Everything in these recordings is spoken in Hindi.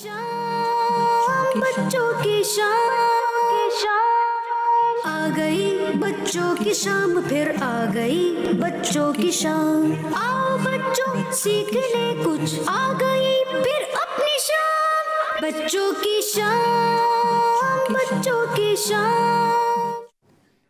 शाम, बच्चों की शाम आ गई, बच्चों की शाम फिर आ गई, बच्चों की शाम। आओ बच्चों सीखने कुछ, आ गई फिर अपनी शाम, बच्चों की शाम, बच्चों की शाम।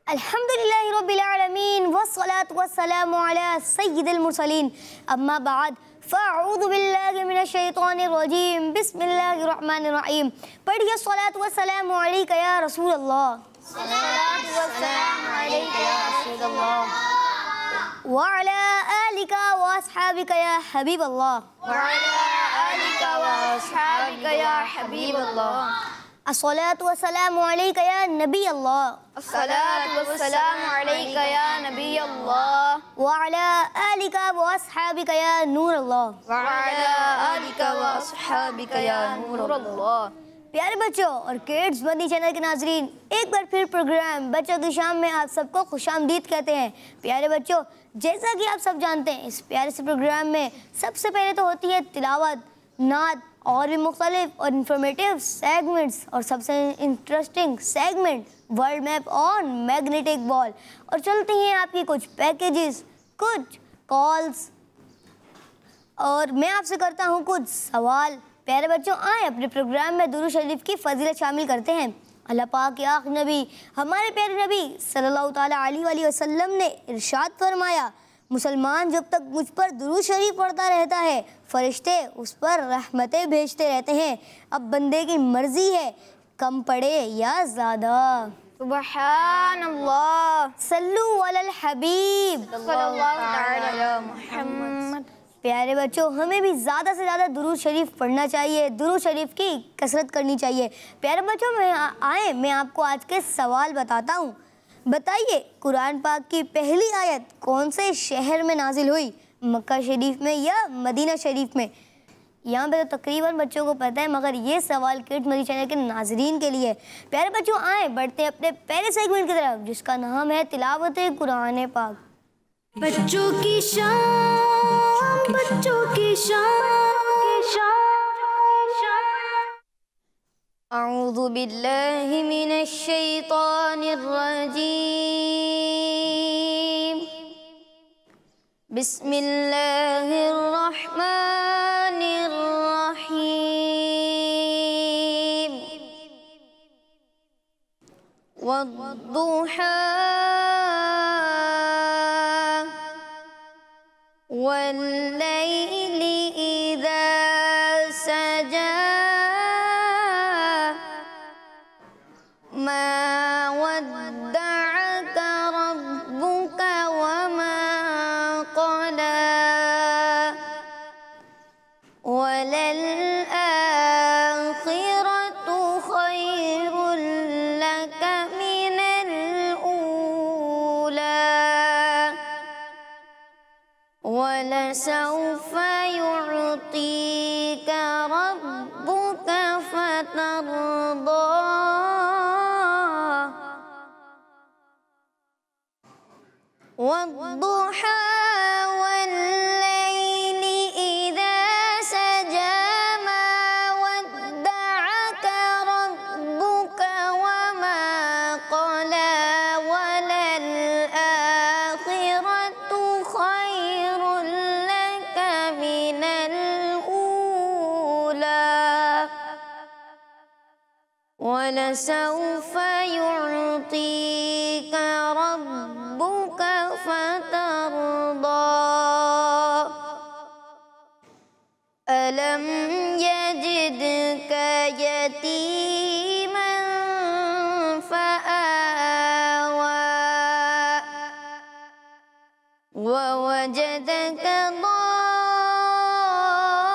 अल्हम्दुलिल्लाहि रब्बिल आलमीन वस्सलातु वस्सलामु अला सय्यिदिल मुरसलीन, अम्मा बाद फ़अऊज़ु बिल्लाहि मिनश शैतानिर रजीम, बिस्मिल्लाहिर रहमानिर रहीम। पढ़िए सलात व सलाम अलैका या रसूल अल्लाह, सलात व सलाम अलैका या रसूल अल्लाह, व अला आलिका व अस्हाबिका या हबीब अल्लाह, व अला आलिका व अस्हाबिका या हबीब अल्लाह। अस्सलातु वस्सलामु अलैका या नबी अल्लाह, अस्सलातु वस्सलामु अलैका या नबी अल्लाह, व अला आलिका व अस्हाबिका या नूर अल्लाह, व अला आलिका व अस्हाबिका या नूर अल्लाह। प्यारे बच्चों और किड्स मदनी चैनल के नाजरीन, एक बार फिर प्रोग्राम बच्चों की शाम में आप सबको खुशामदीद कहते हैं। प्यारे बच्चों, जैसा कि आप सब जानते हैं, इस प्यारे से प्रोग्राम में सबसे पहले तो होती है तिलावत, नात और भी मुख्तलिफ और इंफॉर्मेटिव सेगमेंट्स, और सबसे interesting segment world map on magnetic ball. और चलती हैं आपकी कुछ पैकेजेस, कुछ कॉल्स, और मैं आपसे करता हूँ कुछ सवाल। प्यारे बच्चों, आए अपने प्रोग्राम में दुरूद शरीफ की फजीलत शामिल करते हैं। अल्लाह पाक के आखिरी नबी हमारे प्यारे नबी सल्लल्लाहु ताला अलैहि वसल्लम ने इरशाद फरमाया, मुसलमान जब तक मुझ पर दुरूद शरीफ पढ़ता रहता है, फरिश्ते उस पर रहमतें भेजते रहते हैं। अब बंदे की मर्जी है कम पढ़े या ज़्यादा। सुबहान अल्लाह, सल्लु अलल हबीब सल्लल्लाहु अलैहि मुहम्मद। प्यारे बच्चों, हमें भी ज़्यादा से ज़्यादा दुरूद शरीफ पढ़ना चाहिए, दुरूद शरीफ की कसरत करनी चाहिए। प्यारे बच्चों, मैं आपको आज के सवाल बताता हूँ। बताइए, कुरान पाक की पहली आयत कौन से शहर में नाजिल हुई, मक्का शरीफ में या मदीना शरीफ में? यहाँ पे तो तकरीबन बच्चों को पता है, मगर ये सवाल किड्स मदनी चैनल के नाजरीन के लिए। प्यारे बच्चों, आए बढ़ते हैं अपने पहले सेगमेंट की तरफ, जिसका नाम है तिलावत कुरान पाक। बच्चों की शाम, बच्चों की शाम। अऊज़ु बिल्लाहि मिनश शैतानिर रजीम, बिस्मिल्लाहिर रहमानिर रहीम। वद्दुहा वल्लैलि इज़ा सजा, मा वद्दअक रब्बुक वमा क़ला, वलल आखिरतु खैरुल लक मिनल ऊला, वलसौफ युअतीक रब्बुक फतरदा। वद्दुहा वल्लैलि इज़ा सजा, मा वद्दअक रब्बुक वमा क़ला, वलल आखिरतु खैरुल लक मिनल ऊला, वलसौफ युअतीक रब्बुक फतरदा। अलम यजिदक यतीमन फआवा, ववजदक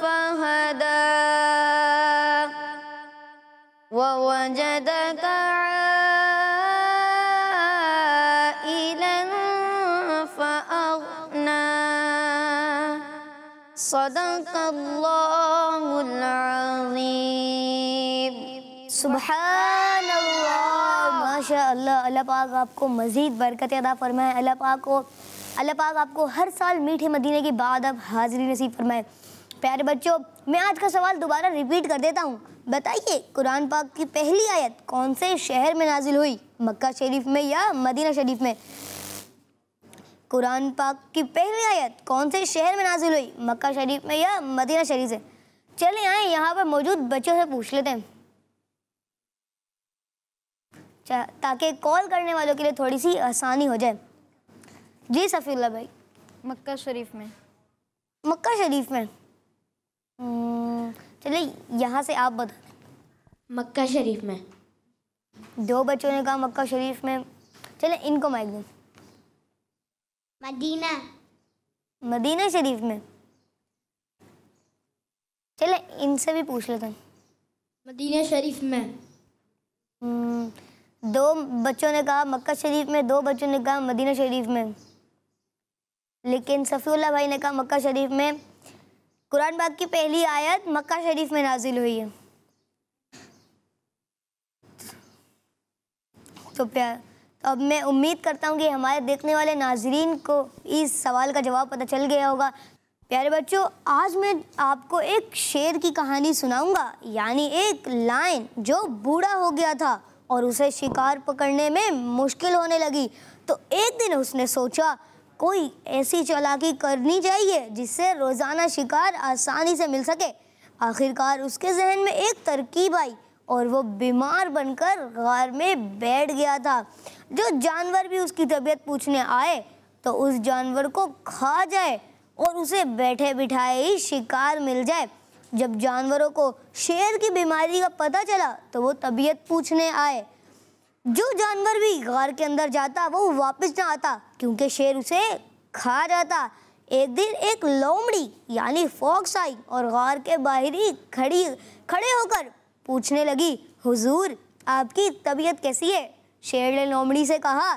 फहदा, ववजदक आइलन फअगना। सदक़ल्लाहुल अज़ीम। सुभान अल्लाह, माशा अल्लाह। अल्लाह पाक आपको मज़ीद बरकत अता फरमाए। अल्लाह पाक आपको हर साल मीठे मदीने की बाद अब हाज़िरी नसीब फरमाए। प्यारे बच्चों, मैं आज का सवाल दोबारा रिपीट कर देता हूँ। बताइए, कुरान पाक की पहली आयत कौन से शहर में नाजिल हुई, मक्का शरीफ में या मदीना शरीफ में? कुरान पाक की पहली आयत कौन से शहर में नाजिल हुई, मक्का शरीफ में या मदीना शरीफ से? चलिए आए यहाँ पर मौजूद बच्चों से पूछ लेते हैं, ताकि कॉल करने वालों के लिए थोड़ी सी आसानी हो जाए। जी सफीउल्लाह भाई। मक्का शरीफ में। मक्का शरीफ में। चलिए यहाँ से आप बता दें। मक्का शरीफ में। दो बच्चों ने कहा मक्का शरीफ में। चलिए इनको माइक दूँ। मदीना। मदीना शरीफ में। चलिए इनसे भी पूछ लेते हैं। मदीना शरीफ में। दो बच्चों ने कहा मक्का शरीफ में, दो बच्चों ने कहा मदीना शरीफ में, लेकिन सफीउल्लाह भाई ने कहा मक्का शरीफ में। कुरान पाक की पहली आयत मक्का शरीफ में नाजिल हुई है। तो अब मैं उम्मीद करता हूँ कि हमारे देखने वाले नाजरीन को इस सवाल का जवाब पता चल गया होगा। प्यारे बच्चों, आज मैं आपको एक शेर की कहानी सुनाऊंगा, यानी एक लायन जो बूढ़ा हो गया था और उसे शिकार पकड़ने में मुश्किल होने लगी। तो एक दिन उसने सोचा कोई ऐसी चालाकी करनी चाहिए जिससे रोज़ाना शिकार आसानी से मिल सके। आखिरकार उसके जहन में एक तरकीब आई और वो बीमार बनकर गार में बैठ गया था। जो जानवर भी उसकी तबीयत पूछने आए तो उस जानवर को खा जाए और उसे बैठे बिठाए ही शिकार मिल जाए। जब जानवरों को शेर की बीमारी का पता चला तो वो तबीयत पूछने आए। जो जानवर भी गार के अंदर जाता वो वापस ना आता, क्योंकि शेर उसे खा जाता। एक दिन एक लोमड़ी यानी फॉक्स आई और गार के बाहर ही खड़े होकर पूछने लगी, हुजूर आपकी तबीयत कैसी है? शेर ने लोमड़ी से कहा,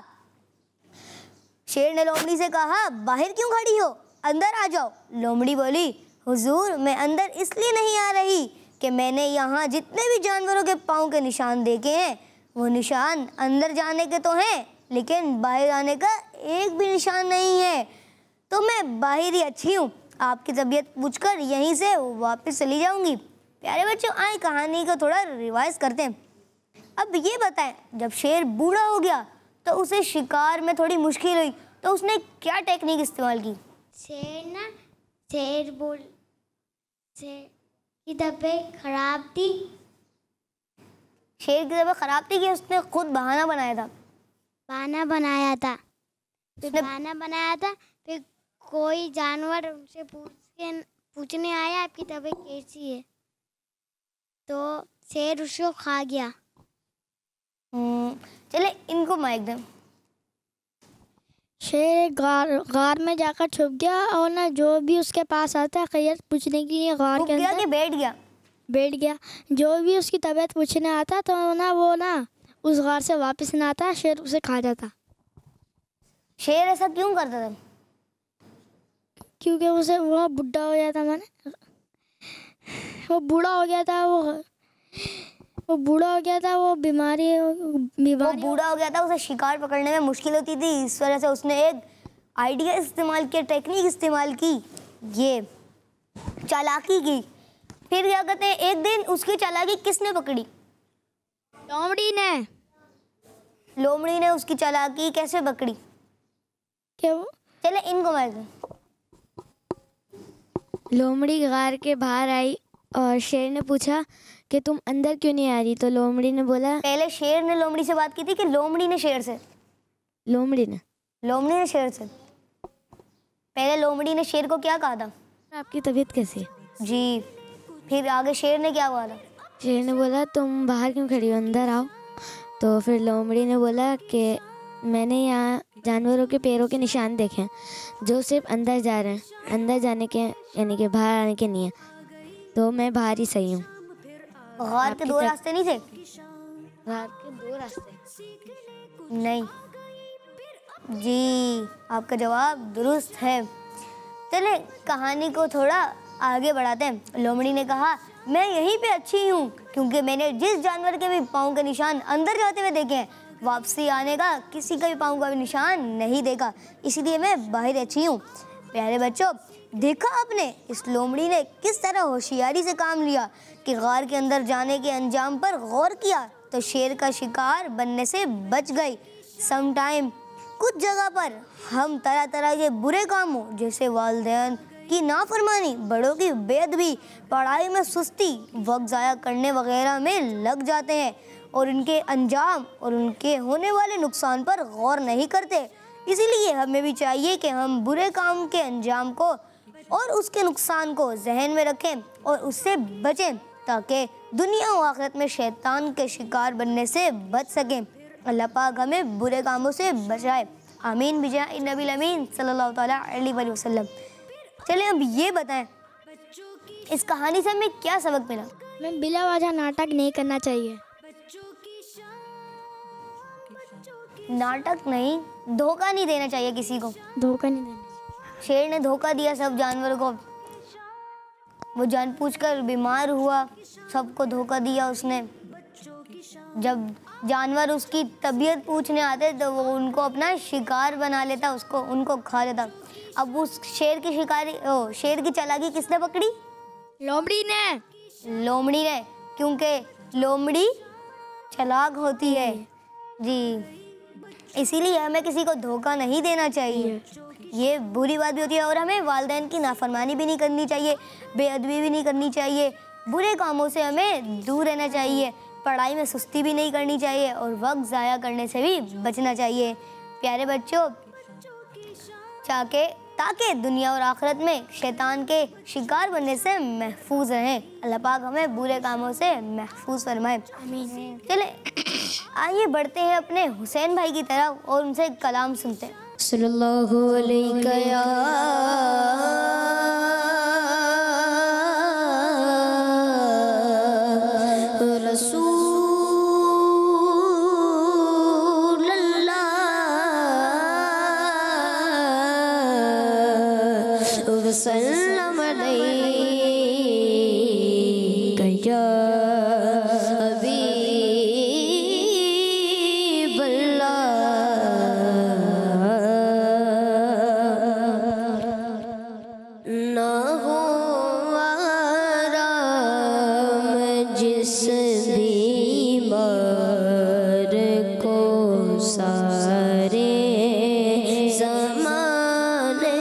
बाहर क्यों खड़ी हो, अंदर आ जाओ। लोमड़ी बोली, हुजूर मैं अंदर इसलिए नहीं आ रही कि मैंने यहाँ जितने भी जानवरों के पाँव के निशान देखे हैं वो निशान अंदर जाने के तो हैं, लेकिन बाहर आने का एक भी निशान नहीं है। तो मैं बाहर ही अच्छी हूँ, आपकी तबीयत पूछकर यहीं से वापस चली जाऊँगी। प्यारे बच्चों, आए कहानी को थोड़ा रिवाइज करते हैं। अब ये बताएं, जब शेर बूढ़ा हो गया तो उसे शिकार में थोड़ी मुश्किल हुई, तो उसने क्या टेक्निक इस्तेमाल की? शेर की तबीयत खराब थी। शेर की तबीयत खराब थी कि उसने खुद बहाना बनाया था। फिर कोई जानवर उनसे पूछने आया आपकी तबीयत कैसी है, तो शेर उसको खा गया। चले इनको माइक दें। शेर गार में जाकर छुप गया और ना जो भी उसके पास आता खैर पूछने के लिए गार के अंदर बैठ गया। जो भी उसकी तबीयत पूछने आता तो वो उस गार से वापस ना आता, शेर उसे खा जाता। शेर ऐसा क्यों करता था? क्योंकि वो बुढ़ा हो जाता, वो बूढ़ा हो गया था, वो बूढ़ा हो गया था, वो बूढ़ा हो गया था, उसे शिकार पकड़ने में मुश्किल होती थी। इस वजह से उसने एक आइडिया इस्तेमाल किया, टेक्निक इस्तेमाल की, ये चालाकी की। फिर क्या कहते हैं, एक दिन उसकी चालाकी किसने पकड़ी? लोमड़ी ने उसकी चालाकी कैसे पकड़ी? चले इनको मार दो। लोमड़ी गार के बाहर आई और शेर ने पूछा कि तुम अंदर क्यों नहीं आ रही? तो लोमड़ी ने बोला, पहले शेर ने लोमड़ी से बात की थी कि लोमड़ी ने शेर से? लोमड़ी ने शेर से। पहले लोमड़ी ने शेर को क्या कहा था? आपकी तबीयत कैसी है? जी। फिर आगे शेर ने क्या बोला? शेर ने बोला, तुम बाहर क्यों खड़ी हो, अंदर आओ। तो फिर लोमड़ी ने बोला कि मैंने यहाँ जानवरों के पैरों के निशान देखे हैं जो सिर्फ अंदर जा रहे हैं, अंदर जाने के यानी कि बाहर आने के नहीं है, तो मैं बाहर ही सही हूँ। गार के दो रास्ते नहीं थे? गार के दो रास्ते नहीं। जी, आपका जवाब दुरुस्त है। चले कहानी को थोड़ा आगे बढ़ाते हैं। लोमड़ी ने कहा, मैं यहीं पे अच्छी हूँ क्योंकि मैंने जिस जानवर के भी पाँव के निशान अंदर जाते हुए देखे हैं, वापसी आने का किसी का भी पाँव का भी निशान नहीं देखा, इसलिए मैं बाहर अच्छी हूँ। प्यारे बच्चों, देखा आपने इस लोमड़ी ने किस तरह होशियारी से काम लिया कि गार के अंदर जाने के अंजाम पर गौर किया तो शेर का शिकार बनने से बच गई। समटाइम कुछ जगह पर हम तरह तरह के बुरे कामों जैसे वालिदैन की नाफरमानी, बड़ों की बेअदबी, पढ़ाई में सुस्ती, वक्त ज़ाया करने वगैरह में लग जाते हैं और इनके अंजाम और उनके होने वाले नुकसान पर गौर नहीं करते। इसीलिए हमें भी चाहिए कि हम बुरे काम के अंजाम को और उसके नुकसान को जहन में रखें और उससे बचें ताकि दुनिया और आखिरत में शैतान के शिकार बनने से बच सकें। अल्लाह पाक हमें बुरे कामों से बचाए। आमीन बिजाए नबी अमीन सल्लल्लाहु तआला अलैहि वसल्लम। चलिए अब ये बताएं इस कहानी से हमें क्या सबक मिला? मैं बिला वजह नाटक नहीं करना चाहिए। नाटक नहीं, धोखा नहीं देना चाहिए किसी को। धोखा नहीं देना चाहिए। शेर ने धोखा दिया सब जानवर को, वो जानबूझकर बीमार हुआ, सबको धोखा दिया उसने। जब जानवर उसकी तबीयत पूछने आते तो वो उनको अपना शिकार बना लेता, उसको उनको खा लेता। अब उस शेर की शेर की चालाकी किसने पकड़ी? लोमड़ी लोमड़ी ने, क्योंकि लोमड़ी चालाक होती है जी। इसीलिए हमें किसी को धोखा नहीं देना चाहिए, ये बुरी बात भी होती है। और हमें वालिदैन की नाफरमानी भी नहीं करनी चाहिए, बेअदबी भी नहीं करनी चाहिए, बुरे कामों से हमें दूर रहना चाहिए, पढ़ाई में सुस्ती भी नहीं करनी चाहिए और वक्त ज़ाया करने से भी बचना चाहिए। प्यारे बच्चों, ताकि दुनिया और आखिरत में शैतान के शिकार बनने से महफूज रहें। अल्लाह पाक हमें बुरे कामों से महफूज फरमाए। आमीन। चले आइए बढ़ते हैं अपने हुसैन भाई की तरफ और उनसे कलाम सुनते हैं। सल्लल्लाहु अलैहि या वसल्लम अलैका या हबीबल्लाह। ना हो आराम जिस बीमार को सारे ज़माने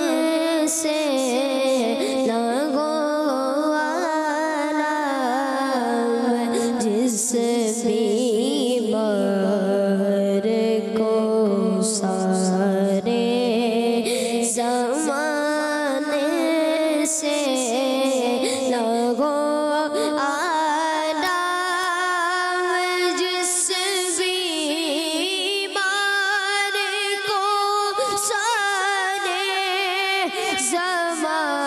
से, बीमार को सारे ज़माने से लगो आराम, जिस बीमार को सारे ज़माने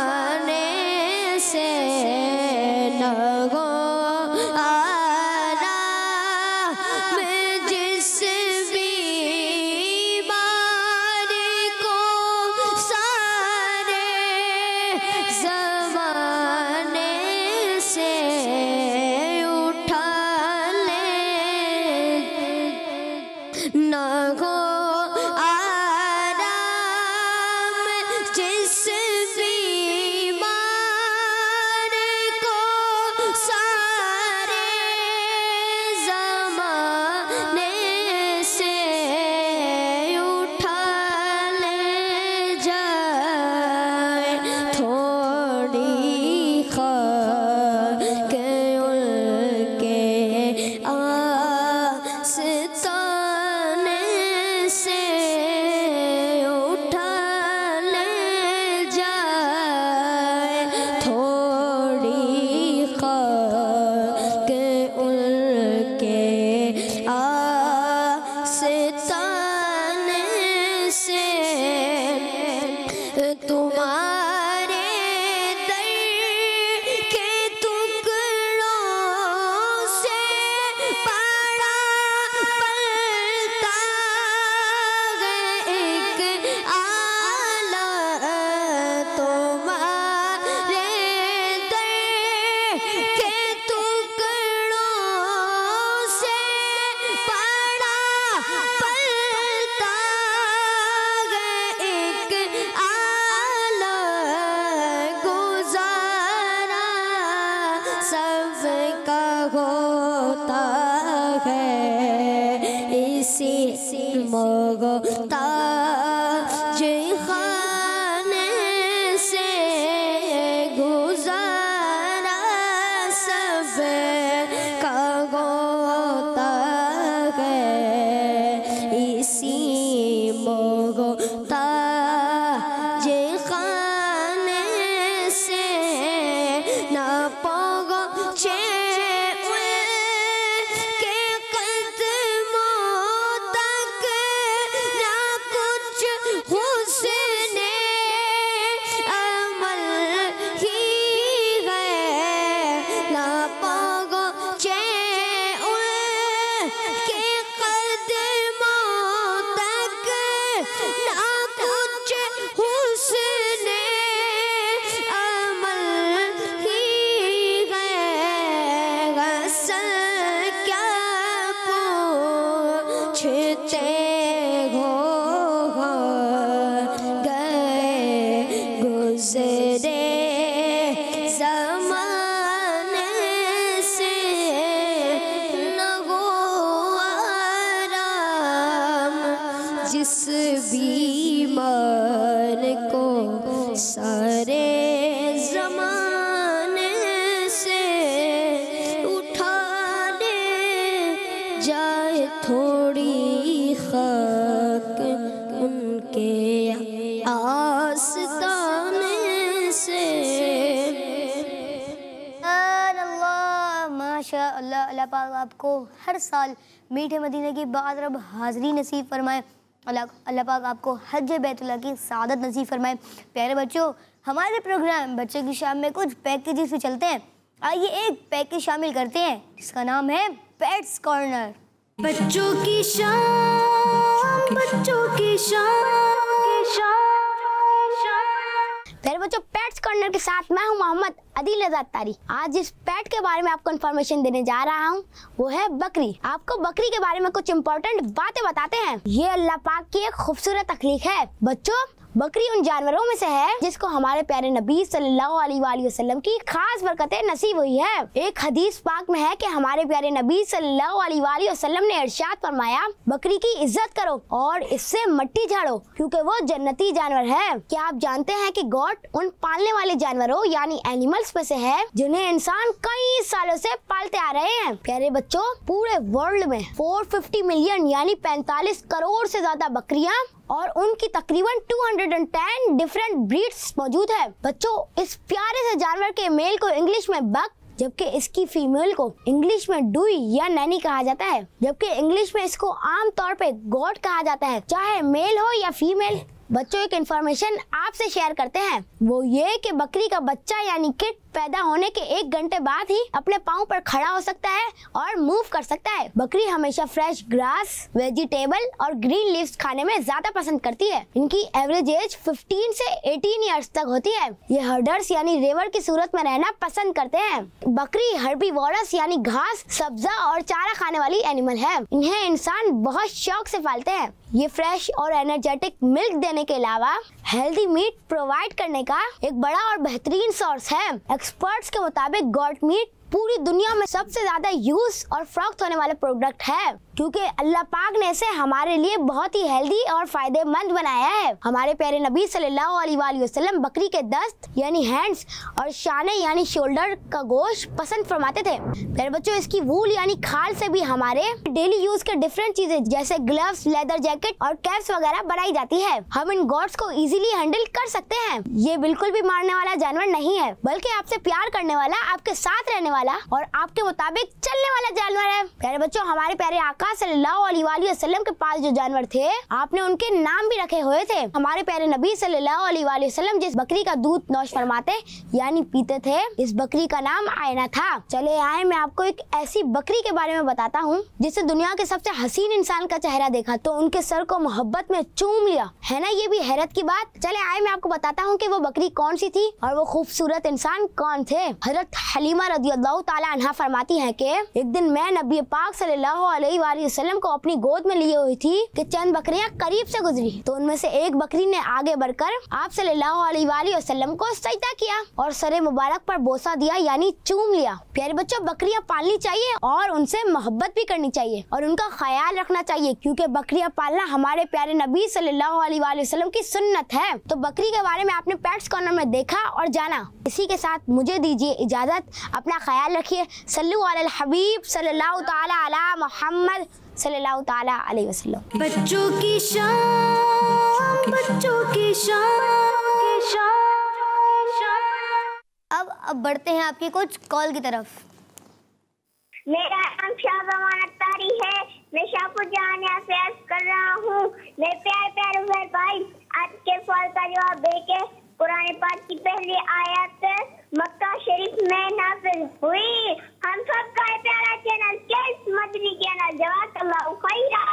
से लगो सबका होता है इसी मोहताज खाने से गुजारा सबका होता है इसी मोहताज खाने से ना पहुँचे उनके कदमों तक ना कुछ हुस्ने अमल ही है ना पहुँचे उनके कदमों तक ना कुछ हुस्ने अमल ही है गसल क्या पूछते हो गए गुजरे ज़माने से न हो आराम जिस बीमार को सारे ज़माने से उठाने जाए थोड़ी खाक उनके आस्ताने से। माशा अल्लाह, अल्लाह पाक आपको हर साल मीठे मदीने की बाद रब हाज़री नसीब फरमाए। अल्लाह पाक आपको हज बैतुल्लाह की सादत नसीब फरमाए। प्यारे बच्चों, हमारे प्रोग्राम बच्चों की शाम में कुछ पैकेजेस भी चलते हैं। आइए एक पैकेज शामिल करते हैं जिसका नाम है पेट्स कॉर्नर। बच्चों की शाम, बच्चों की शाम। प्यारे बच्चों, पेट्स कॉर्नर के साथ मैं हूं मोहम्मद अदील रज़ाक तारी। आज जिस पेट के बारे में आपको इन्फॉर्मेशन देने जा रहा हूं वो है बकरी। आपको बकरी के बारे में कुछ इम्पोर्टेंट बातें बताते हैं। ये अल्लाह पाक की एक खूबसूरत तख्लीक है। बच्चों, बकरी उन जानवरों में से है जिसको हमारे प्यारे नबी सल्लल्लाहु अलैहि वसल्लम की खास बरकतें नसीब हुई है। एक हदीस पाक में है कि हमारे प्यारे नबी सल्लल्लाहु अलैहि वसल्लम ने इरशाद फरमाया, बकरी की इज्जत करो और इससे मट्टी झाड़ो क्योंकि वो जन्नती जानवर है। क्या आप जानते हैं कि गॉट उन पालने वाले जानवरों यानी एनिमल्स में से है जिन्हें इंसान कई सालों से पालते आ रहे हैं। प्यारे बच्चों, पूरे वर्ल्ड में 450 मिलियन यानी 45 करोड़ से ज्यादा बकरियां और उनकी तकरीबन 210 डिफरेंट ब्रीड्स मौजूद है। बच्चों, इस प्यारे से जानवर के मेल को इंग्लिश में बक जबकि इसकी फीमेल को इंग्लिश में डुई या नैनी कहा जाता है, जबकि इंग्लिश में इसको आमतौर पे गॉट कहा जाता है, चाहे मेल हो या फीमेल। बच्चों, एक इन्फॉर्मेशन आपसे शेयर करते हैं, वो ये कि बकरी का बच्चा यानी किड पैदा होने के 1 घंटे बाद ही अपने पाँव पर खड़ा हो सकता है और मूव कर सकता है। बकरी हमेशा फ्रेश ग्रास, वेजिटेबल और ग्रीन लीव्स खाने में ज्यादा पसंद करती है। इनकी एवरेज एज 15 से 18 इयर्स तक होती है। ये हर्डर्स यानी रेवर की सूरत में रहना पसंद करते हैं। बकरी हर्बीवोरस यानी घास, सब्जा और चारा खाने वाली एनिमल है। इन्हें इंसान बहुत शौक से पालते हैं। ये फ्रेश और एनर्जेटिक मिल्क देने के अलावा हेल्दी मीट प्रोवाइड करने का एक बड़ा और बेहतरीन सोर्स है। एक्सपर्ट्स के मुताबिक गॉट मीट पूरी दुनिया में सबसे ज्यादा यूज और फरोख्त होने वाले प्रोडक्ट है क्योंकि अल्लाह पाक ने इसे हमारे लिए बहुत ही हेल्दी और फायदेमंद बनाया है। हमारे प्यारे नबी सल्लल्लाहु अलैहि वसल्लम बकरी के दस्त यानी हैंड्स और शाने यानी शोल्डर का गोश्त पसंद फरमाते थे। प्यारे बच्चों, इसकी वूल यानी खाल से भी हमारे डेली यूज के डिफरेंट चीजें जैसे ग्लव्स, लेदर जैकेट और कैप्स वगैरह बनाई जाती है। हम इन गॉट्स को इजीली हैंडल कर सकते हैं। ये बिल्कुल भी मारने वाला जानवर नहीं है बल्कि आपसे प्यार करने वाला, आपके साथ रहने वाला और आपके मुताबिक चलने वाला जानवर है। प्यारे बच्चों, हमारे प्यारे आका सल्लल्लाहु अलैहि वसल्लम के पास जो जानवर थे आपने उनके नाम भी रखे हुए थे। हमारे प्यारे नबी सल्लल्लाहु अलैहि वसल्लम जिस बकरी का दूध नौश फरमाते यानी पीते थे, इस बकरी का नाम आयना था। चले आए मैं आपको एक ऐसी बकरी के बारे में बताता हूँ जिससे दुनिया के सबसे हसीन इंसान का चेहरा देखा तो उनके सर को मोहब्बत में चूम लिया। है ना ये भी हैरत की बात। चले आए मैं आपको बताता हूँ कि वो बकरी कौन सी थी और वो खूबसूरत इंसान कौन थे। हजरत हलीमा रज़ियल्लाहु ताला अन्हा फरमाती हैं कि एक दिन मैं नबी पाक सल्लल्लाहु अलैहि अलैहि वसल्लम को अपनी गोद में लिए हुई थी कि चंद बकरियां करीब से गुजरी तो उनमें से एक बकरी ने आगे बढ़कर आप सल्लल्लाहु अलैहि वसल्लम को सजदा किया और सरे मुबारक पर बोसा दिया यानी चूम लिया। प्यारे बच्चों, बकरियां पालनी चाहिए और उनसे मोहब्बत भी करनी चाहिए और उनका ख्याल रखना चाहिए क्योंकि बकरियां पालना हमारे प्यारे नबी सल्लल्लाहु अलैहि वसल्लम की सुन्नत है। तो बकरी के बारे में आपने पेट्स कॉर्नर में देखा और जाना। इसी के साथ मुझे दीजिए इजाजत। अपना ख्याल रखिए। सल्लु अलल हबीब सल्लल्लाहु तआला अला मुहम्मद सल्लल्लाहु तआला अलैहि वसल्लम। बच्चों की शान, बच्चों की शान। अब बढ़ते हैं आपकी कुछ कॉल की तरफ। मेरा नाम शाहजमान अत्तारी है। मैं शाहपुर जानिया से अर्ज कर रहा हूँ। मेरे प्यारे प्यारे उमर भाई, आज के सवाल का जवाब देके कुरान पाक की पहली आयत मक्का शरीफ में नाज़िल हुई। हम सब का प्यारा चैनल केस मदनी चैनल जज़ाकल्लाहु खैरा।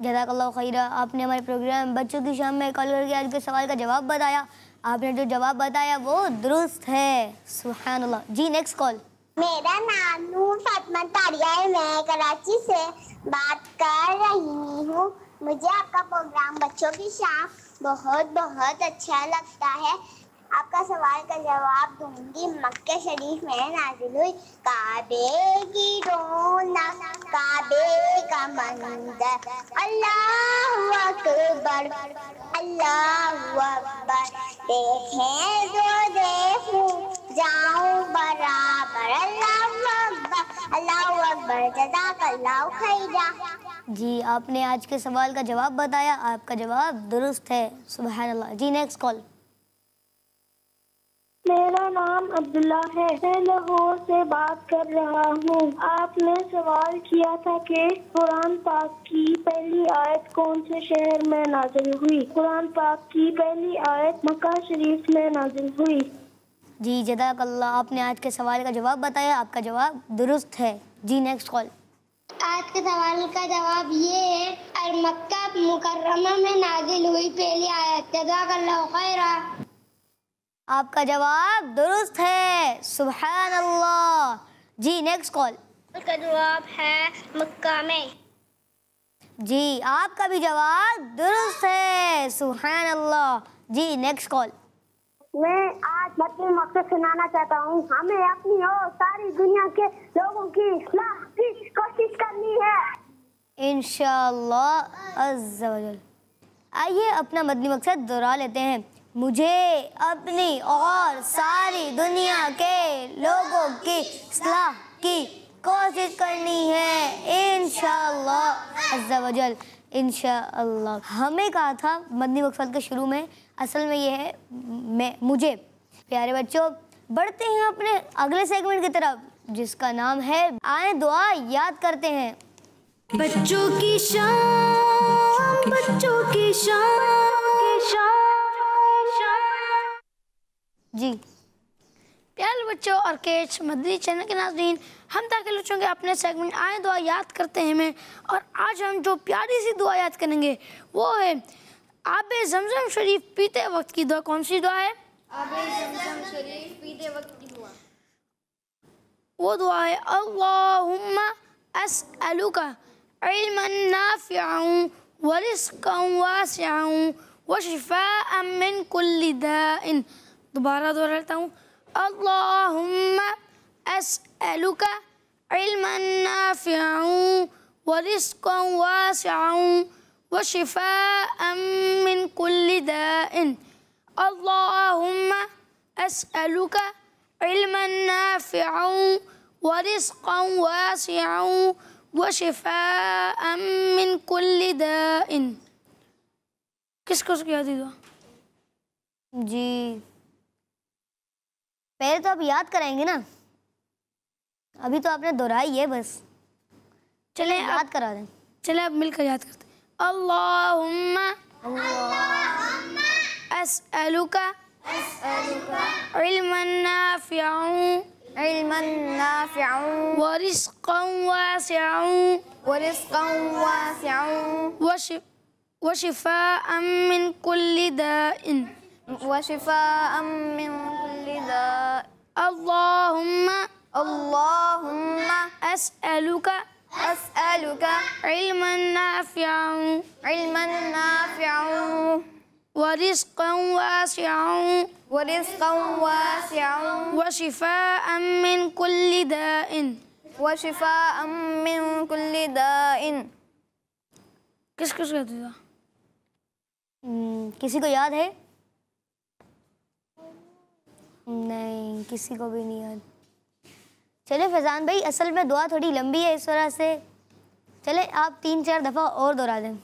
जज़ाकल्लाहु खैरा। आपने हमारे प्रोग्राम बच्चों की शाम में कॉल करके आज के सवाल का जवाब बताया। आपने जो जवाब बताया वो दुरुस्त है। सुभान अल्लाह। जी नेक्स्ट कॉल। मेरा नाम नूर फातिमा तारिया है। मैं कराची से बात कर रही हूँ। मुझे आपका प्रोग्राम बच्चों की शाम बहुत बहुत अच्छा लगता है। आपका सवाल का जवाब दूंगी। मक्के शरीफ में नाजिल हुई। काबे की रौनक, काबे का मंदिर, अल्लाहु अकबर, अल्लाहु अकबर। देखें जो देखूं, जाऊं बराबर, अल्लाहु अकबर, अल्लाहु अकबर, जज़ाकल्लाहु खैरा। जी आपने आज के सवाल का जवाब बताया। आपका जवाब दुरुस्त है। सुभान अल्लाह। जी नेक्स्ट कॉल। मेरा नाम अब्दुल्ला है। मैं लाहौर से बात कर रहा हूँ। आपने सवाल किया था कि कुरान पाक की पहली आयत कौन से शहर में नाजिल हुई। कुरान पाक की पहली आयत मक्का शरीफ में नाजिल हुई। जी जज़ाकल्लाह। आपने आज के सवाल का जवाब बताया। आपका जवाब दुरुस्त है। जी नेक्स्ट कॉल। आज के सवाल का जवाब ये है, और मक्का मुकर्रमा में नाजिल हुई पहली आयत। जज़ाकल्लाहु खैरा। आपका जवाब दुरुस्त है। सुभान अल्लाह। जी नेक्स्ट कॉल। उसका जवाब है मक्का में। जी आपका भी जवाब दुरुस्त है। सुभान अल्लाह। जी नेक्स्ट कॉल। मैं आज बच्चे मकसद सुनाना चाहता हूँ। हमें अपनी और सारी दुनिया के लोगों की इस्लाह की कोशिश करनी है इंशाअल्लाह अज़्ज़ा वजल। आइए अपना मदनी मकसद दोहरा लेते हैं। मुझे अपनी और सारी दुनिया के लोगों की इस्लाह की कोशिश करनी है इंशाअल्लाह अज़्ज़ा वजल। इंशाअल्लाह। हमें कहा था मदनी मकसद के शुरू में, असल में ये है मुझे। प्यारे बच्चों, बढ़ते हैं अपने अगले सेगमेंट की तरफ जिसका नाम है आए दुआ याद करते हैं। बच्चों की शान, बच्चों की शान। जी प्यारे बच्चों और केच मदनी चैनल के नाज़रीन, हम ताकि बच्चों के अपने सेगमेंट आए दुआ याद करते हैं में, और आज हम जो प्यारी सी दुआ याद करेंगे वो है आबे ज़मज़म शरीफ पीते वक्त की दुआ। कौन सी दुआ है? आबे ज़मज़म शरीफ पीते वक्त की दुआ। वो दुआ है अल्लाहुम्मा अस्अलुका इल्मन नाफ़िअन व रिज़्क़न वासिअन व शिफ़ाअन मिन कुल्लि दाइन। दोबारा दोहराता हूँ। अल्लाहुम्मा अस्अलुका इल्मन नाफ़िअन व रिज़्क़न वासिअन व शिफ़ाअन मिन कुल्लि दाइन। अल्लाहुम्मा अस्अलुका इल्मन नाफ़िअन व रिज़्क़न वासिअन व शिफ़ाअन मिन कुल्लि दाइन। किसको याद है? जी पहले तो आप याद कराएंगे ना, अभी तो आपने दोहराई है बस। चलें याद करा दें। चलें अब मिलकर याद करते हैं। अल्लाहुम्मा अस्अलुका इल्मन नाफ़िअन व रिज़्क़न वासिअन व शिफ़ाअन मिन कुल्लि दाइन। अल्लाहुम्मा अस्अलुका अस्अलुका इल्मन नाफ़िअन इल्मन नाफ़िअन व रिज़्क़न वासिअन व रिज़्क़न वासिअन व शिफ़ाअन मिन कुल्लि दाइन। व शिफ़ाअन मिन कुल्लि दाइन। किस किस कहते था? किसी को याद है? नहीं, किसी को भी नहीं याद। चले फैजान भाई, असल में दुआ थोड़ी लंबी है इस वजह से चले आप 3-4 दफ़ा और दोहरा दें।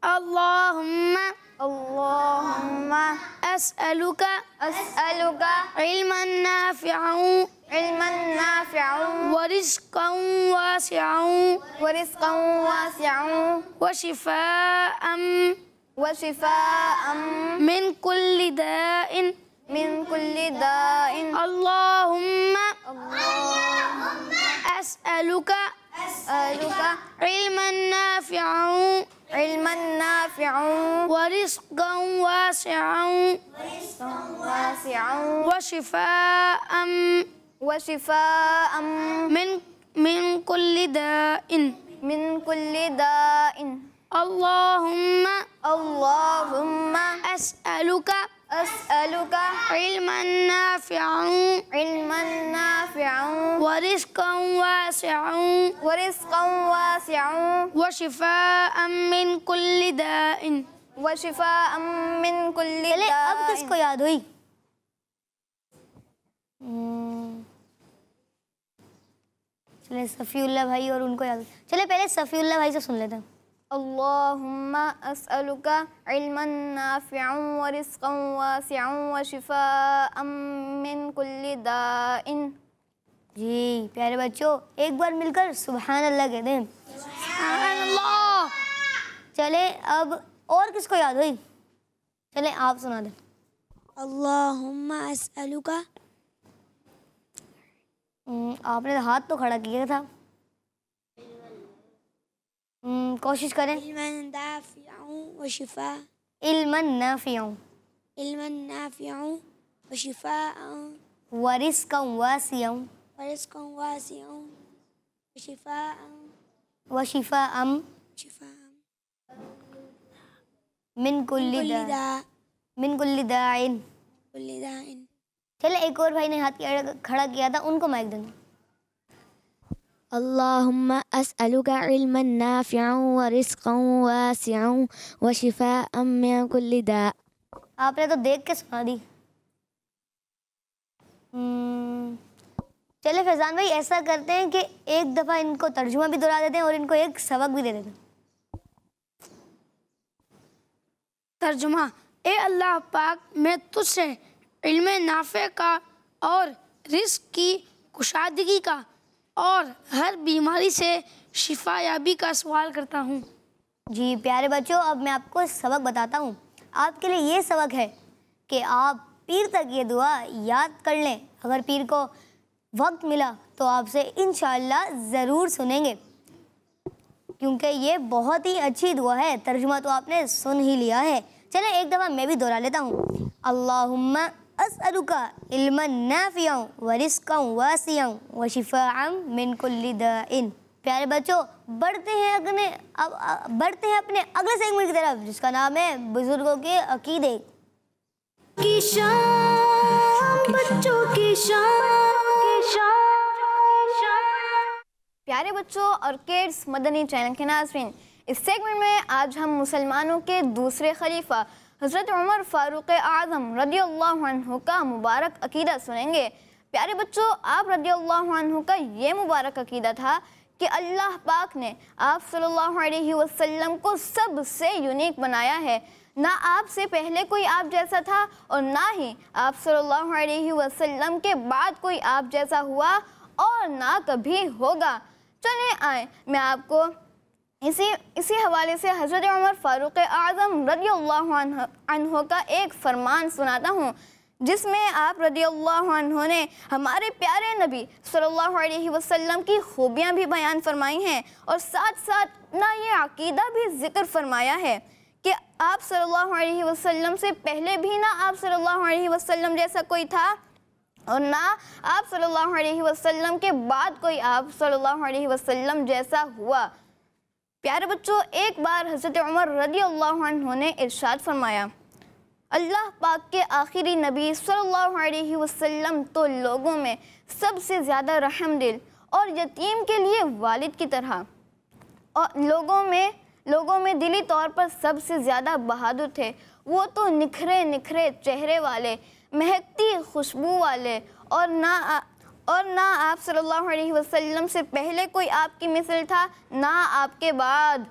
अल्लाहुम्मा अल्लाहुम्मा अस्अलुका अस्अलुका इल्मन नाफ़िअन इल्मन नाफ़िअन व रिज़्क़न वासिअन व रिज़्क़न वासिअन व शिफ़ाअन व शिफ़ाअन मिन कुल्लि दाइन। मिन कुल्लि दाइन। अल्लाहुम्मा अस्अलुका अस्अलुका इल्मन नाफ़िअन इल्मन नाफ़िअन व रिज़्क़न वासिअन वासिअन व शिफ़ाअन व शिफ़ाअन मिन कुल्लि दाइन। मिन कुल्लि दाइन। अल्लाहुम्मा अल्लाहुम्मा अस्अलुका अस्अलुका इल्मन नाफ़िअन इल्मन नाफ़िअन व रिज़्क़न वासिअन व रिज़्क़न वासिअन व शिफ़ाअन मिन कुल्लि दाइन। व शिफ़ाअन मिन कुल्लि चले अब दाइन। किसको याद हुई? चले सफ़ीउल्लाह भाई और उनको याद। चले पहले सफ़ीउल्लाह भाई से सुन लेते हैं। अल्लाहुम्मा अस्अलुका इल्मन नाफ़िअन व रिज़्क़न वासिअन व शिफ़ाअन मिन कुल्लि दाइन। जी प्यारे बच्चों, एक बार मिलकर सुभान अल्लाह कह दें। सुभान अल्लाह। चले अब और किसको याद हुई? चले आप सुना दें। अल्लाहुम्मा अस्अलुका। आपने तो हाथ तो खड़ा किया था। कोशिश करें। इल्मन नाफ़िअन व शिफ़ा इल्मन नाफ़िअन इल्मन नाफ़िअन व शिफ़ाअन व रिज़्क़न वासिअन व रिज़्क़न वासिअन व शिफ़ाअन व शिफ़ाअन मिन कुल्लि दाइन। चले एक और भाई ने हाथ खड़ा किया था, उनको माइक देंगे। अल्लाहुम्मा अस्अलुका इल्मन नाफ़िअन व रिज़्क़न वासिअन व शिफ़ाअन मिन कुल्लि दा। आपने तो देख के सुना दी। चले फैजान भाई, ऐसा करते हैं कि एक दफ़ा इनको तर्जुमा भी दोहरा देते हैं और इनको एक सबक भी दे देते हैं। तर्जुमा। ए अल्लाह पाक, मैं तुझसे इल्म नाफ़े का और रिज़्क़ की कुशादगी का और हर बीमारी से शिफा याबी का सवाल करता हूँ। जी प्यारे बच्चों, अब मैं आपको सबक बताता हूँ। आपके लिए ये सबक है कि आप पीर तक ये दुआ याद कर लें। अगर पीर को वक्त मिला तो आपसे इंशाअल्लाह ज़रूर सुनेंगे, क्योंकि ये बहुत ही अच्छी दुआ है। तर्जुमा तो आपने सुन ही लिया है। चले एक दफ़ा मैं भी दोहरा लेता हूँ। अल्लाहुम्मा अस्अलुका इल्मन नाफ़िअन व रिज़्क़न वासिअन व शिफ़ाअन मिन कुल्लि दाइन। प्यारे बच्चों, बढ़ते हैं अपने अगले सेगमेंट की तरफ, जिसका नाम है बुजुर्गों के अकीदे की शाम, बच्चों की शाम। प्यारे बच्चों और किड्स मदनी चैनल के नाज़रीन, इस सेगमेंट में आज हम मुसलमानों के दूसरे खलीफा हज़रत उमर फ़ारूक़ आज़म रज़ियल्लाहु अन्हु का मुबारक अकीदा सुनेंगे। प्यारे बच्चों, आप रज़ियल्लाहु अन्हु का ये मुबारक अकीदा था कि अल्लाह पाक ने आप सल्लल्लाहु अलैहि वसल्लम को सबसे यूनिक बनाया है। ना आपसे पहले कोई आप जैसा था और ना ही आप सल्लल्लाहु अलैहि वसल्लम के बाद कोई आप जैसा हुआ और ना कभी होगा। चले आए मैं आपको इसी हवाले से हज़रत उमर फ़ारूक़ आज़म रज़ियल्लाहु अन्हु का एक फरमान सुनाता हूँ, जिसमें आप रज़ियल्लाहु अन्हु ने हमारे प्यारे नबी सल्लल्लाहु अलैहि वसल्लम की खूबियाँ भी बयान फरमाई हैं और साथ साथ ना ये अकीदा भी ज़िक्र फरमाया है कि आप सल्लल्लाहु अलैहि वसल्लम से पहले भी ना आप सल्लल्लाहु अलैहि वसल्लम जैसा कोई था और ना आप सल्लल्लाहु अलैहि वसल्लम के बाद कोई आप सल्लल्लाहु अलैहि वसल्लम जैसा हुआ। प्यारे बच्चों, एक बार हज़रत उमर रज़ियल्लाहु अन्हु ने इरशाद फरमाया, अल्लाह पाक के आखिरी नबी सल्लल्लाहु अलैहि वसल्लम तो लोगों में सबसे ज़्यादा रहमदिल और यतीम के लिए वालिद की तरह और लोगों में दिली तौर पर सबसे ज़्यादा बहादुर थे। वो तो निखरे निखरे चेहरे वाले, महकती खुशबू वाले और ना आप सल्लल्लाहु अलैहि वसल्लम से पहले कोई आपकी मिसल था, ना आपके बाद।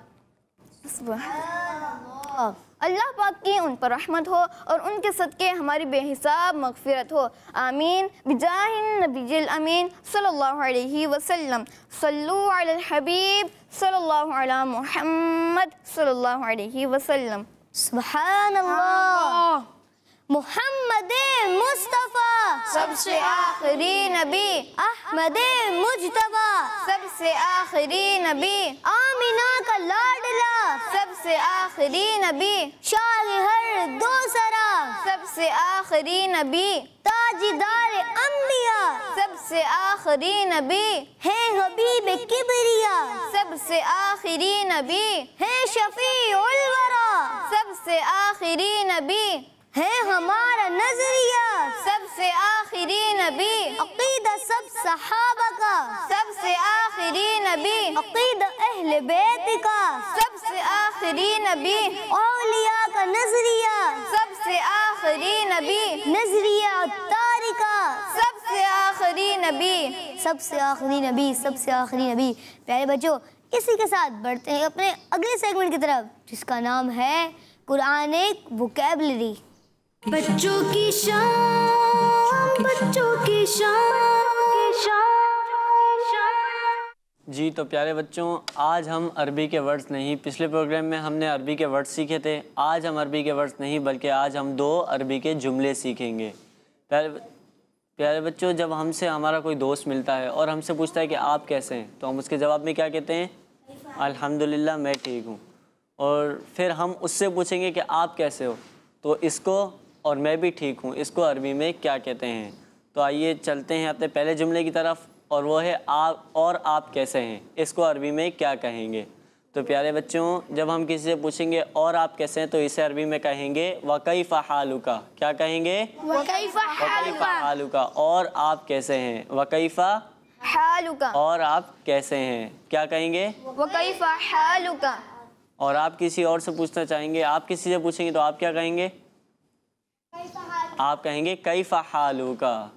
अल्लाह पाक की उन पर रहमत हो और उनके सदक़े हमारी बेहिसाब मग़फ़िरत हो। आमीन बिजाहिन नबीजिल अमीन सल्लल्लाहु अलैहि वसल्लम। सल्लु अलल हबीब सल्लल्लाहु अला मुहम्मद सल्लल्लाहु अलैहि वसल्लम। सुभानअल्लाह। मुहम्मद मुस्तफ़ा सबसे आखिरी नबी, अहमद मुज्तबा सबसे आखिरी नबी, आमिना का लाडला सबसे आखिरी नबी, शाह हर दूसरा सबसे आखिरी नबी, ताजदार अंबिया सबसे आखिरी नबी, है हबीब किबरिया सबसे आखिरी नबी, है शफीउल वरा सबसे आखिरी नबी, है हमारा नजरिया सबसे आखिरी नबी, अकीदा सब सहाबा का सबसे आखिरी नबी, अकीदा अहले बैत का सबसे आखिरी नबी, औलिया का नजरिया सबसे आखिरी नबी, नजरिया तारिका सबसे आखिरी नबी, सबसे आखिरी नबी, सबसे आखिरी नबी। प्यारे बच्चों, इसी के साथ बढ़ते हैं अपने अगले सेगमेंट की तरफ, जिसका नाम है कुरानिक वोकैबुलरी। बच्चों की शान, बच्चों की शान। जी तो प्यारे बच्चों, आज हम अरबी के वर्ड्स नहीं, पिछले प्रोग्राम में हमने अरबी के वर्ड्स सीखे थे। आज हम अरबी के वर्ड्स नहीं बल्कि आज हम 2 अरबी के जुमले सीखेंगे। प्यारे बच्चों, जब हमसे हमारा कोई दोस्त मिलता है और हमसे पूछता है कि आप कैसे हैं, तो हम उसके जवाब में क्या कहते हैं? अल्हम्दुलिल्लाह मैं ठीक हूँ। और फिर हम उससे पूछेंगे कि आप कैसे हो, तो इसको और मैं भी ठीक हूँ, इसको अरबी में क्या कहते हैं? तो आइए चलते हैं अपने पहले जुमले की तरफ, और वो है आप कैसे हैं, इसको अरबी में क्या कहेंगे? तो प्यारे बच्चों, जब हम किसी से पूछेंगे और आप कैसे हैं, तो इसे अरबी में कहेंगे वकैफ़ हालुका। क्या कहेंगे? वकैफ़ हालुका। और आप कैसे हैं? वकैफ़ हालुका। और आप कैसे हैं, क्या कहेंगे? वकैफ़ हालुका। और आप किसी और से पूछना चाहेंगे, आप किसी से पूछेंगे तो आप क्या कहेंगे? आप कहेंगे कैफ़ हालुका,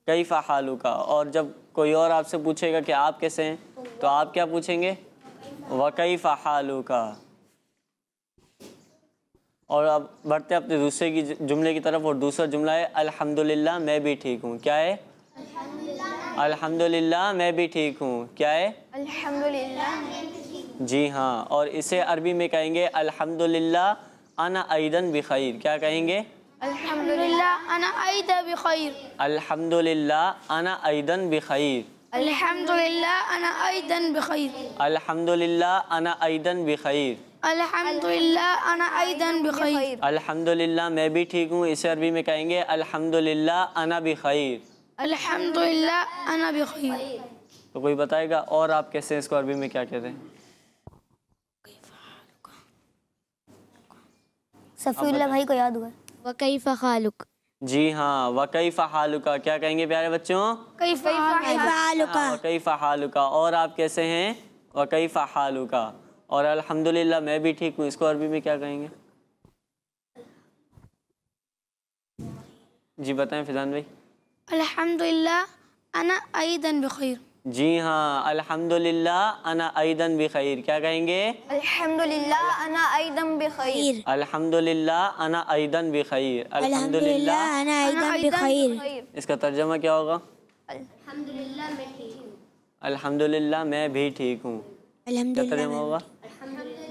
कैफ़ हालुका। और जब कोई और आपसे पूछेगा कि आप कैसे हैं, तो आप क्या पूछेंगे? वकैफ़ हालुका। और अब बढ़ते अपने दूसरे की जुमले की तरफ, और दूसरा जुमला है अल्हम्दुलिल्लाह मैं भी ठीक हूँ। क्या है? अल्हम्दुलिल्लाह मैं भी ठीक हूँ। क्या है? अल्हम्दुलिल्लाह। जी हाँ, और इसे अरबी में कहेंगे अल्हम्दुलिल्लाह अना ऐदन बिखैर। क्या कहेंगे? अल्हम्दुलिल्लाह अना ऐदन बिखैर। अल्हम्दुलिल्लाह अना ऐदन बिखैर। अल्हम्दुलिल्लाह अना ऐदन बिखैर। अल्हम्दुलिल्लाह अना ऐदन बिखैर। अल्हम्दुलिल्लाह अना ऐदन बिखैर। अल्हम्दुलिल्लाह मैं भी ठीक हूँ, इसे अरबी में कहेंगे अल्हम्दुलिल्लाह अना बिखैर। अल्हम्दुलिल्लाह अना बिखैर। तो कोई बताएगा और आप कैसे हैं, इसको अरबी में क्या कहते हैं? सफीउल्लाह भाई को याद हुआ? वकैफ़ हालुक। जी हाँ, वकैफ़ हालुका। क्या कहेंगे प्यारे बच्चों? कैफ़ हालुका। वकैफ़ हालुका। और आप कैसे हैं? वकैफ़ हालुका। और अल्हम्दुलिल्लाह मैं भी ठीक हूँ, इसको अरबी में क्या कहेंगे? जी बताएं फिजान भाई। अल्हम्दुलिल्लाह अना ऐदन बिखैर। जी हाँ, अल्हम्दुलिल्लाह अना ऐदन बिखैर। क्या कहेंगे? अल्हम्दुलिल्लाह अना ऐदन बिखैर। अल्हम्दुलिल्लाह अना ऐदन बिखैर। अल्हम्दुलिल्लाह अना ऐदन बिखैर। इसका तर्जुमा क्या होगा? अल्हम्दुलिल्लाह मैं ठीक हूँ। अल्हम्दुलिल्लाह मैं भी ठीक हूँ। क्या तर्जुमा होगा?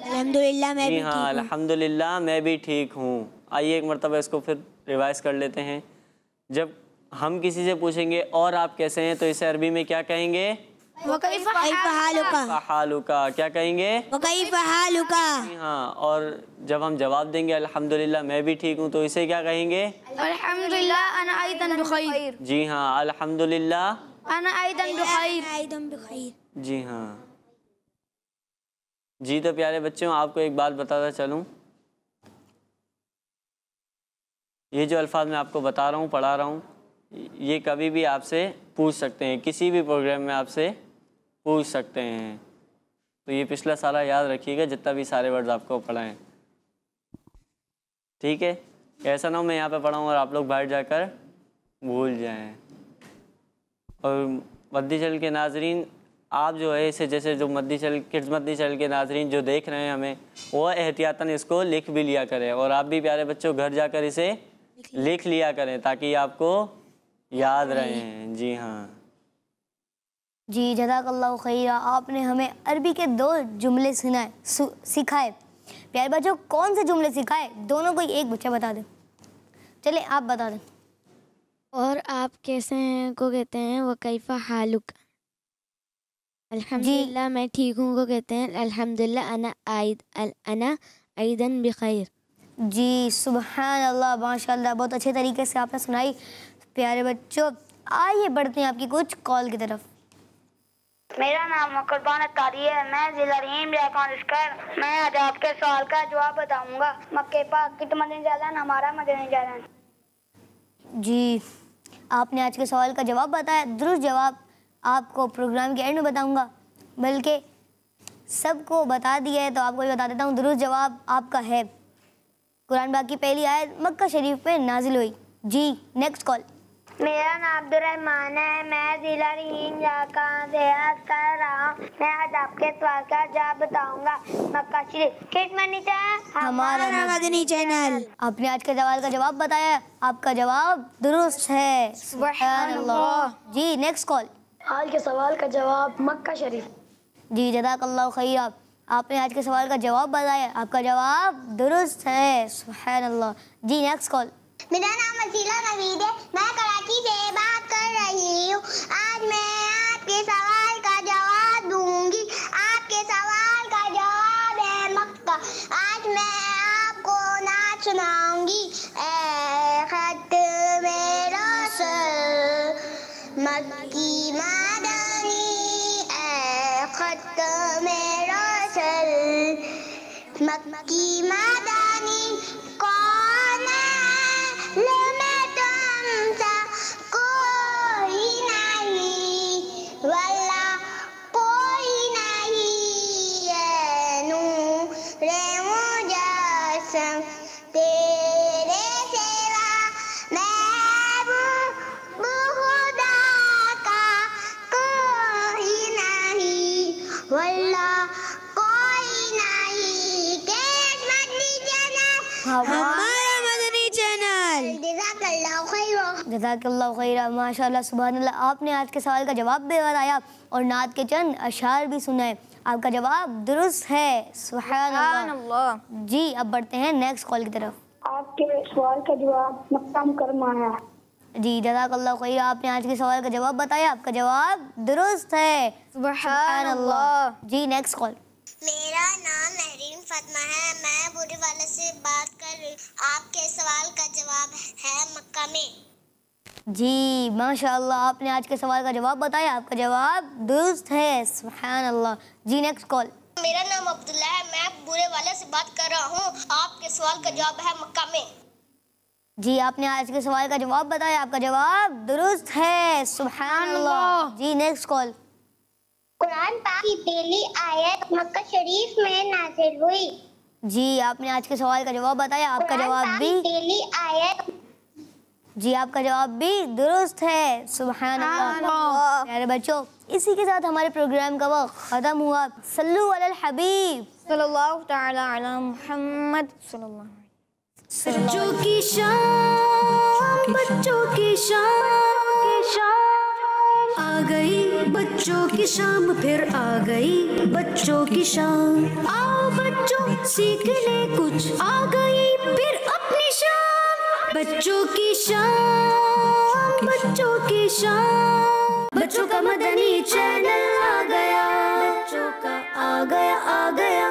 अल्हम्दुलिल्लाह मैं जी भी हाँ, अल्हम्दुलिल्लाह मैं भी ठीक हूँ। आइए एक मरतबा इसको फिर रिवाइज कर लेते हैं। जब हम किसी से पूछेंगे और आप कैसे हैं, तो इसे अरबी में क्या कहेंगे? वकैफ़ हालुका। हालुका। क्या कहेंगे? वकैफ़ हालुका। जी हाँ, और जब हम जवाब देंगे अल्हम्दुलिल्लाह मैं भी ठीक हूँ, तो इसे क्या कहेंगे? अल्हम्दुलिल्लाह अना ऐदन बिखैर। जी हाँ, अल्हम्दुलिल्लाह अना ऐदन बिखैर। ऐदन बिखैर। जी हाँ। जी तो प्यारे बच्चों, आपको एक बात बताता चलूँ, ये जो अल्फाज मैं आपको बता रहा हूँ, पढ़ा रहा हूँ, ये कभी भी आपसे पूछ सकते हैं, किसी भी प्रोग्राम में आपसे पूछ सकते हैं। तो ये पिछला सारा याद रखिएगा, जितना भी सारे वर्ड्स आपको पढ़ाएं, ठीक है। ऐसा ना हो मैं यहाँ पे पढ़ाऊँ और आप लोग बाहर जाकर भूल जाएं। और मद्दी चैनल के नाजरीन, आप जो है इसे, जैसे जो मद्दी चैनल, किड्स मद्दी चैनल के नाजरीन जो देख रहे हैं हमें, वो एहतियातन इसको लिख भी लिया करें। और आप भी प्यारे बच्चों घर जाकर इसे लिख लिया करें ताकि आपको याद रहें। जी हाँ जी, जज़ाकल्लाहु खैरा। आपने हमें अरबी के 2 जुमले सिखाए। प्यारे बच्चों, कौन से जुमले सिखाए? दोनों को एक बच्चा बता दे। चले आप बता दें। और आप कैसे हैं को कहते हैं वो कैफा हालुक। अल्हम्दुलिल्लाह मैं ठीक हूँ को कहते हैं अल्हम्दुलिल्लाह अना आइदन बिखैर। जी सुबहान अल्लाह, माशाल्लाह, बहुत अच्छे तरीके से आपने सुनाई। प्यारे बच्चों, आइए बढ़ते हैं आपकी कुछ कॉल की तरफ। मेरा नाम कुर्बान अत्तारी है, मैं जिला रहीम लखनऊ। मैं आज आपके सवाल का जवाब बताऊंगा। मक्के पाक कित मदीने जालन, हमारा मदीने जालन। जी, आपने आज के सवाल का जवाब बताया। दुरुस्त जवाब आपको प्रोग्राम के एंड में बताऊंगा, बल्कि सबको बता दिया है तो आपको भी बता देता हूँ। दुरुस्त जवाब आपका है कुरान पाक की पहली आयत मक्का शरीफ में नाजिल हुई। जी नेक्स्ट कॉल। मेरा नाम अब्दुर्रहमान है, मैं जिला रहीम जाका से आज कर रहा हूँ। मैं आज आपके सवाल का जवाब बताऊंगा। मक्का शरीफ किस मदीने जालन, हमारा मदनी चैनल। आपने आज के सवाल का जवाब बताया, आपका जवाब दुरुस्त है। सुभान अल्लाह। जी नेक्स्ट कॉल। आज के सवाल का जवाब मक्का शरीफ। जी जज़ाकल्लाहु खैरा। आपने आज के सवाल का जवाब बताया, आपका जवाब दुरुस्त है। सुभान अल्लाह। जी नेक्स्ट कॉल। मेरा नाम वसीला नवीद है, मैं कराची से बात कर रही हूँ। आज मैं आपके सवाल का जवाब दूंगी। आपके सवाल का जवाब है मक्का। आज मैं आपको नाच सुनाऊंगी। ए खत मेरा सर मक्की मदनी, ए खत मेरा सर मक्की मदनी, कौन मैं तुमसा कोई नहीं, वल्ला कोई नहीं है। नूरे मुजस्सम तेरे सिवा महबूब खुदा का कोई नहीं, वल्ला कोई नहीं। के मदनी जन्नत जज़ाकल्लाहु खैरा। माशाल्लाह सुभान अल्लाह। आपने आज के सवाल का जवाब भी बताया और नात के चंद अशार भी सुनाए। आपका जवाब दुरुस्त है। सुभान अल्लाह। जी अब बढ़ते हैं नेक्स्ट कॉल की तरफ। आपके सवाल का जवाब मक्का मुकर्रमा है। जी जज़ाकल्लाहु खैरा। आपने आज के सवाल का जवाब बताया, आपका जवाब दुरुस्त है। सुभान अल्लाह। जी नेक्स्ट कॉल। मेरा नाम महरीन फातिमा है, मैं बुरे वाले से बात कर रही हूँ। आपके सवाल का जवाब है मक्का में। जी माशाल्लाह। आपने आज के सवाल का जवाब बताया, आपका जवाब दुरुस्त है। सुभान अल्लाह। जी नेक्स्ट कॉल। मेरा नाम अब्दुल्ला है, मैं बुरे वाले से बात कर रहा हूँ। आपके सवाल का जवाब है मक्का में। जी आपने आज के सवाल का जवाब बताया, आपका जवाब दुरुस्त है। सुभान अल्लाह। जी नेक्स्ट कॉल। कुरान पाक की पहली आयत मक्का शरीफ में नाज़िल हुई। जी आपने आज के सवाल का जवाब बताया, आपका जवाब भी पहली आयत। जी आपका जवाब भी दुरुस्त है। सुभान अल्लाह। प्यारे बच्चों, इसी के साथ हमारे प्रोग्राम का वक्त खत्म हुआ। सल्लु अलल हबीब सल्लल्लाहु तआला अला मुहम्मद सल्लल्लाहु अलैहि बच्चों की शान, बच्चों की शान आ गई, बच्चों की शाम फिर आ गई, बच्चों की शाम। आओ बच्चों सीख ले कुछ, आ गई फिर अपनी शाम। बच्चों की शाम, बच्चों की शाम। बच्चों का मदनी चैनल आ गया, बच्चों का आ गया, आ गया।